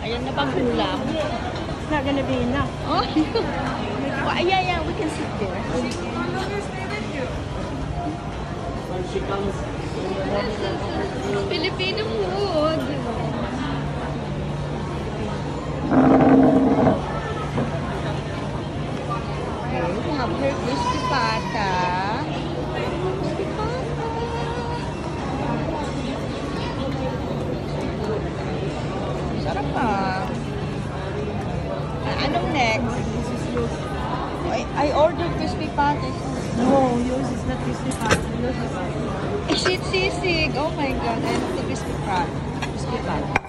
Ayan na bang ulam? It's not gonna be enough. Oh, well, yeah, we can sit there. Filipino food. Okay, we have here crispy pata. Crispy pata. Sarap ah. Anong next? I ordered crispy pata. No, yours is not crispy pata. Yours is Shit sisig. Oh my god, I love the crispy pata. Crispy pata.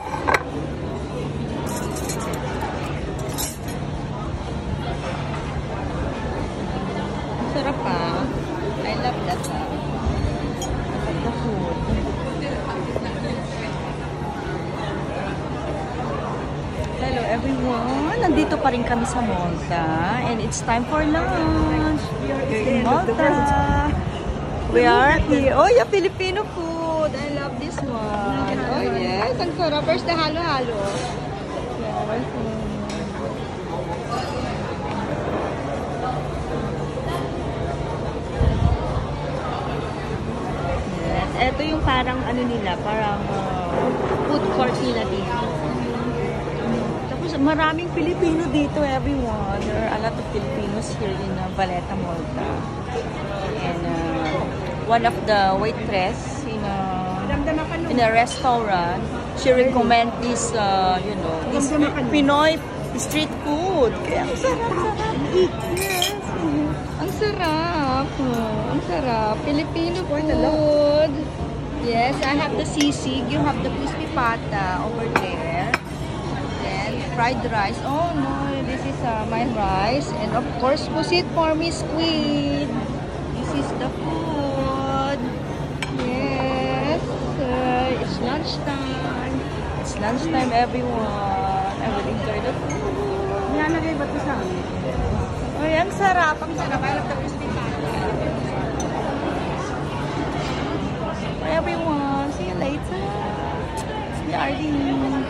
Sarap ah. I love that ah. I love the food. Hello everyone! Nandito pa rin kami sa Malta and it's time for lunch. We're in Malta. We are here. Oh yeah, Filipino food. I love this one. Oh yes, ang sarap. Where's the halo-halo? Yes, ito yung parang ano nila, parang food court nila dito. Tapos maraming Filipino dito, everyone. There are a lot of Filipinos here in Valletta, Malta. And one of the waitress in a restaurant, she recommend this, you know, this Pinoy street food. Kaya ang sarap. Yes. Ang sarap. Ang sarap. Filipino food. Yes, I have the sisig. You have the crispy pata over there. Then fried rice. Oh no, this is my rice. And of course, pusit for me squid. This is the food. Yes. It's lunchtime. It's lunchtime, everyone. I will enjoy the food. Nilalagay ba ito sa amin? Ay, ang sarap. Ang sarap. I love the crispy pata. Everyone, see you later. See you, Arlene.